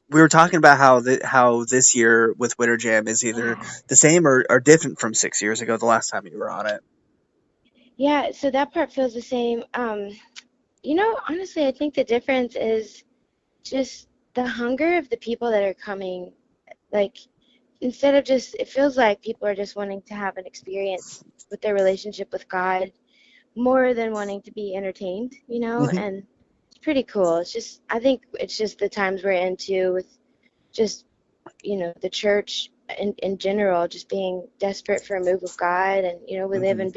we were talking about how this year with Winter Jam is either Yeah. the same or different from 6 years ago, the last time you were on it. Yeah, so that part feels the same. Honestly, I think the difference is just the hunger of the people that are coming. Like, instead of just, it feels like people are just wanting to have an experience with their relationship with God more than wanting to be entertained, Hmm. and it's pretty cool. It's just, I think it's just the times we're into with just, the church in general, just being desperate for a move of God. And, Hmm.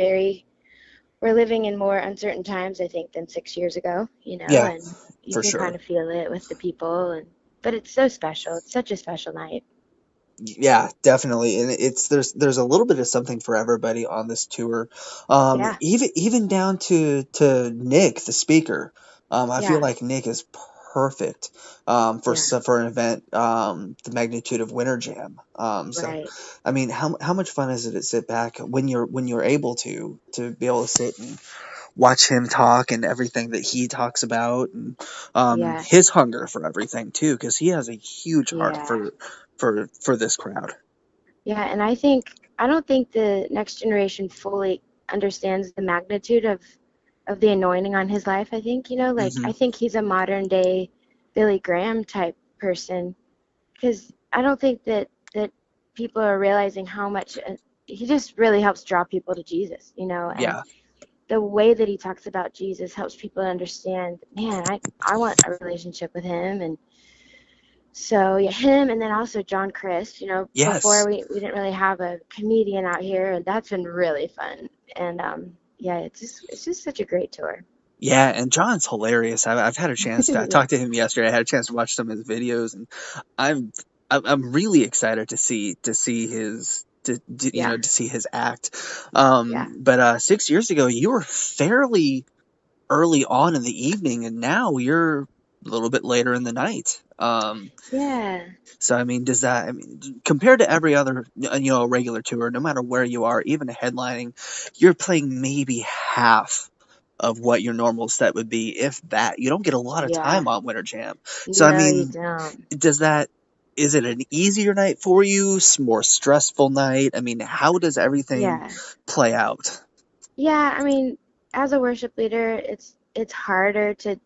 we're living in more uncertain times, I think, than 6 years ago, Yeah, and you for can kind sure. of feel it with the people. But it's so special. It's such a special night. Yeah, definitely. And it's there's a little bit of something for everybody on this tour. Yeah, Even down to Nick, the speaker. I feel yeah, like Nick is perfect yeah, for an event the magnitude of Winter Jam. So right. I mean, how much fun is it to sit back when you're able to be able to sit and watch him talk and everything that he talks about, and Yeah, his hunger for everything too, because he has a huge heart yeah, for this crowd. yeah. And I don't think the next generation fully understands the magnitude of the anointing on his life. I think, like, Hmm. I think he's a modern day Billy Graham type person, because I don't think that people are realizing how much he just really helps draw people to Jesus, and Yeah. the way that he talks about Jesus helps people understand, man, I want a relationship with him. And so, yeah, him, and then also John Christ, before Yes. we didn't really have a comedian out here, and that's been really fun. And yeah, it's just such a great tour. Yeah, and John's hilarious. I've had a chance to I Yeah, talked to him yesterday. I had a chance to watch some of his videos, and I'm I'm really excited to see yeah, to see his act. yeah, But 6 years ago, you were fairly early on in the evening, and now you're a little bit later in the night. yeah, So I mean, does that, I mean, compared to every other regular tour, no matter where you are, even headlining, you're playing maybe half of what your normal set would be, if that. You don't get a lot of yeah. time on Winter Jam. So I No, you mean, don't. does that is it an easier night for you? More stressful night? I mean, how does everything Yeah. play out? Yeah, I mean, as a worship leader, it's harder to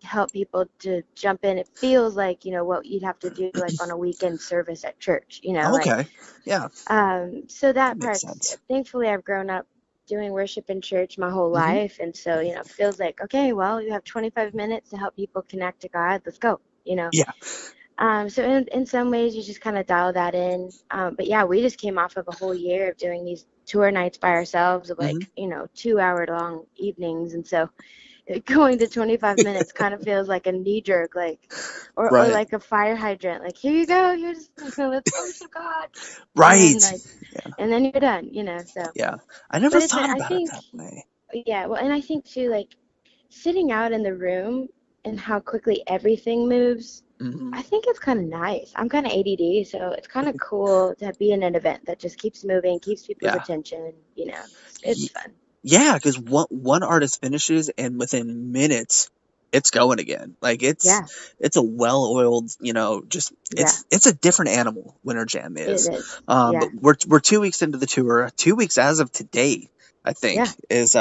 help people to jump in. It feels like, what you'd have to do like on a weekend service at church, like Okay, yeah, so that that makes part's sense. thankfully I've grown up doing worship in church my whole Hmm. life, and so, it feels like, okay, well, you have 25 minutes to help people connect to God. Let's go. Yeah. So in some ways you just kind of dial that in. But yeah, we just came off of a whole year of doing these tour nights by ourselves of Hmm. like, 2 hour long evenings. And so going to 25 minutes kind of feels like a knee jerk, like, or Right. like a fire hydrant, like, here you go, here's, let's worship God. And then Right. like, and then you're done. So, Yeah. I never but it's, thought I about it think, that way. yeah, well, and I think too, like, sitting out in the room and how quickly everything moves, Hmm. I think it's kind of nice. I'm kind of ADD, so it's kind of cool to be in an event that just keeps moving, keeps people's Yeah. attention. It's fun. Yeah, because one artist finishes and within minutes it's going again. Like Yeah, it's a well-oiled, just yeah, it's a different animal. Winter Jam it is. is. But Yeah, we're 2 weeks into the tour. 2 weeks as of today, I think, yeah, is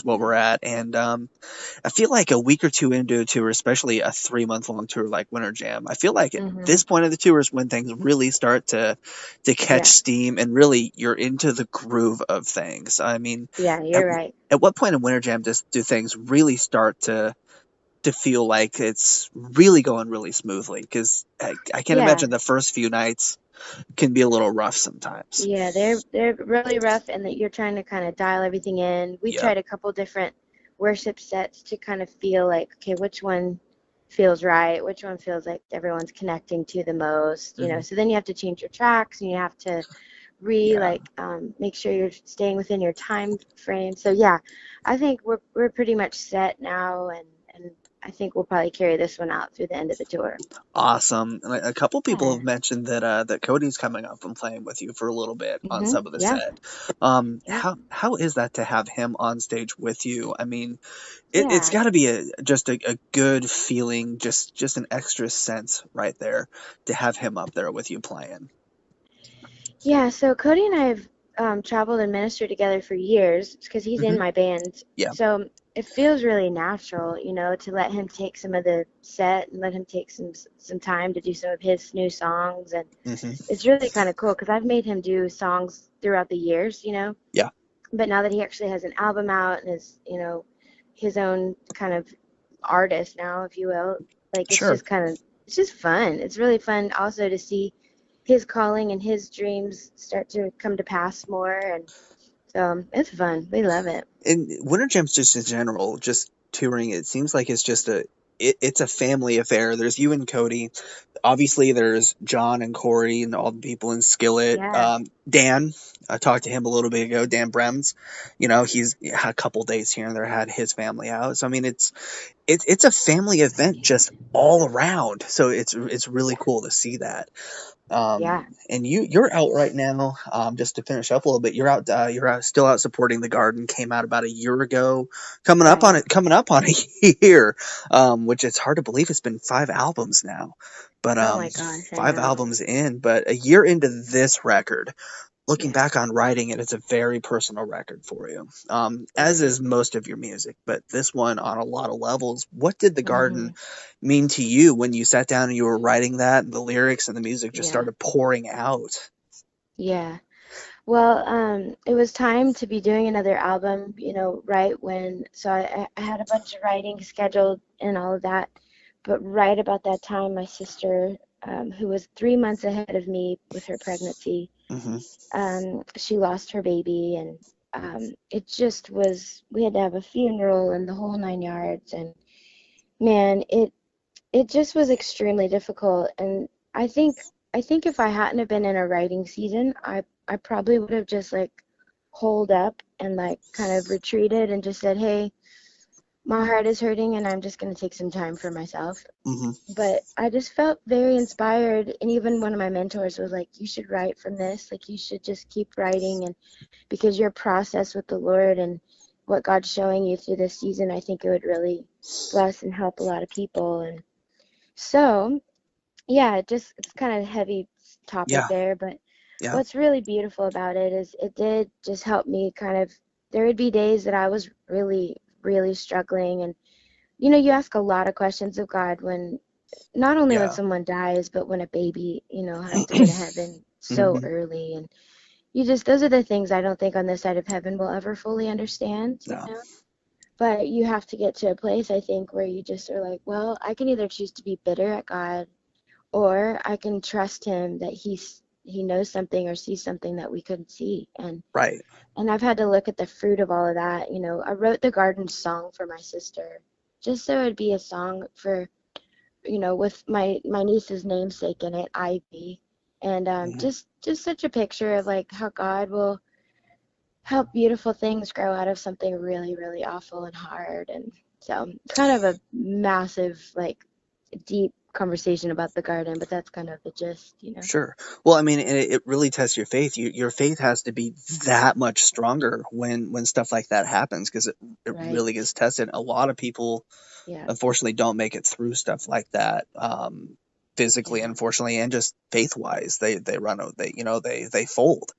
what we're at. And I feel like a week or two into a tour, especially a 3 month long tour like Winter Jam, I feel like at hmm, this point of the tour is when things really start to catch yeah, steam and really you're into the groove of things. I mean, yeah. at You're right. at what point in Winter Jam do things really start to feel like it's really going really smoothly? Because I can't Yeah, imagine the first few nights can be a little rough sometimes. yeah. They're really rough, and that you're trying to kind of dial everything in. We Yep. tried a couple different worship sets to kind of feel like, okay, which one feels right, which one feels like everyone's connecting to the most. Hmm. So then you have to change your tracks, and you have to Yeah. like make sure you're staying within your time frame. So yeah, I think we're pretty much set now, and I think we'll probably carry this one out through the end of the tour. Awesome. And a couple people Yeah. have mentioned that that Cody's coming up and playing with you for a little bit on some of the Yeah. set. Yeah. How is that to have him on stage with you? I mean, it's Yeah. got to be just a good feeling, just an extra sense right there to have him up there with you playing. Yeah. So Cody and I have traveled and ministered together for years because he's in Hmm. my band. Yeah. So it feels really natural, to let him take some of the set and let him take some time to do some of his new songs. And Hmm. it's really kind of cool because I've made him do songs throughout the years. Yeah. But now that he actually has an album out and is, his own kind of artist now, if you will, like Sure. it's just fun. It's really fun also to see his calling and his dreams start to come to pass more. And so it's fun. We love it. And Winter Jam's just in general, just touring. It seems like it's just it's a family affair. There's you and Cody. Obviously there's John and Corey and all the people in Skillet. Yeah. Dan, I talked to him a little bit ago. Dan Brems, he's had a couple days here and there, had his family out. So I mean, it's a family event just all around. So it's really Yeah. cool to see that. Yeah. And you're out right now. Just to finish up a little bit, you're out. You're out, still out supporting the Garden. Came out about a year ago. Right. Coming up on a year. Which it's hard to believe it's been 5 albums now. But Oh my gosh, I five know. albums in, but a year into this record, looking Yeah. back on writing it, it's a very personal record for you, as Right. is most of your music. But this one, on a lot of levels, what did the Garden Mhm. mean to you when you sat down and you were writing that, and the lyrics and the music just Yeah. started pouring out? Yeah. Well, it was time to be doing another album, right when, so I had a bunch of writing scheduled and all of that. But right about that time, my sister, who was 3 months ahead of me with her pregnancy, Hmm. she lost her baby. And it just was, we had to have a funeral and the whole 9 yards. And man, it just was extremely difficult. And I think I think if I hadn't have been in a writing season, I probably would have just like holed up and like kind of retreated and just said, "Hey, my heart is hurting and I'm just going to take some time for myself." Hmm. But I just felt very inspired, and even one of my mentors was like, "You should write from this. Like you should just keep writing, and because your process with the Lord and what God's showing you through this season, I think it would really bless and help a lot of people." And so yeah, it's kind of a heavy topic Yeah. there, but Yeah. what's really beautiful about it is it did just help me kind of, there would be days that I was really, really struggling. And, you ask a lot of questions of God when, not only when Yeah. someone dies, but when a baby, has to go to heaven so Hmm. early. And those are the things I don't think on this side of heaven we'll ever fully understand. No. But you have to get to a place, I think, where you just are like, well, I can either choose to be bitter at God, or I can trust him that he knows something or sees something that we couldn't see. Right. And I've had to look at the fruit of all of that. I wrote the garden song for my sister just so it'd be a song for, with my niece's namesake in it, Ivy. And Hmm. just such a picture of like how God will help beautiful things grow out of something really, really awful and hard. And so it's kind of a massive, like, deep conversation about the garden, but that's kind of the gist. Sure. Well, I mean, and it really tests your faith. Your faith has to be that much stronger when stuff like that happens, because it Right. really gets tested. A lot of people Yeah. unfortunately don't make it through stuff like that, physically, Yeah. unfortunately, and just faith wise, they run out, they fold.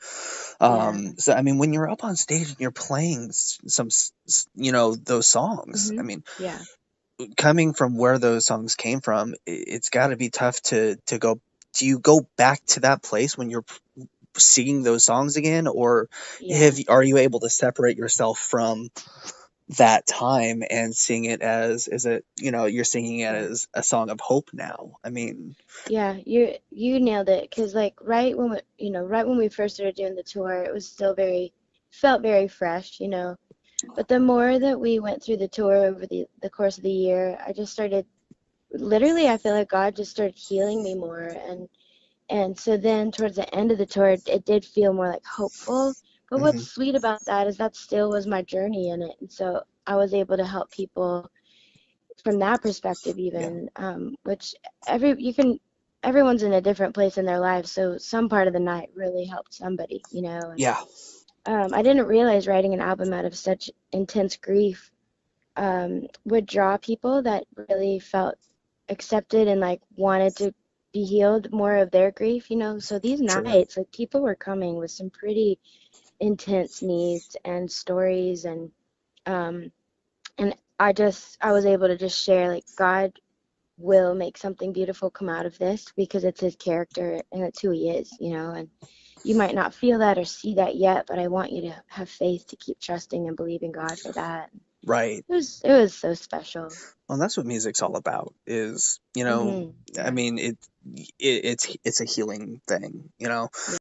Yeah. So I mean, when you're up on stage and you're playing those songs, I Mhm. mean, Yeah. coming from where those songs came from, it's got to be tough to go. Do you go back to that place when you're singing those songs again, or Yeah. are you able to separate yourself from that time and sing it as, is it, you're singing it Yeah. as a song of hope now? I mean, Yeah. You nailed it. 'Cause like right when we first started doing the tour, it was still felt very fresh. But the more that we went through the tour over the course of the year, I just started, literally, I feel like God just started healing me more. And so then towards the end of the tour, it did feel more like hopeful. But what's mhm, sweet about that is that still was my journey in it. And so I was able to help people from that perspective Yeah. even, which you can everyone's in a different place in their lives, so some part of the night really helped somebody, you know. And Yeah. I didn't realize writing an album out of such intense grief would draw people that really felt accepted and like wanted to be healed more of their grief, you know. So these Sure. nights, like people were coming with some pretty intense needs and stories, um and I was able to just share like God will make something beautiful come out of this because it's his character and it's who he is, you know. And you might not feel that or see that yet, but I want you to have faith to keep trusting and believing God for that. Right. It was so special. Well, that's what music's all about. Is, Hmm. I Yeah. mean, it's a healing thing. Yeah.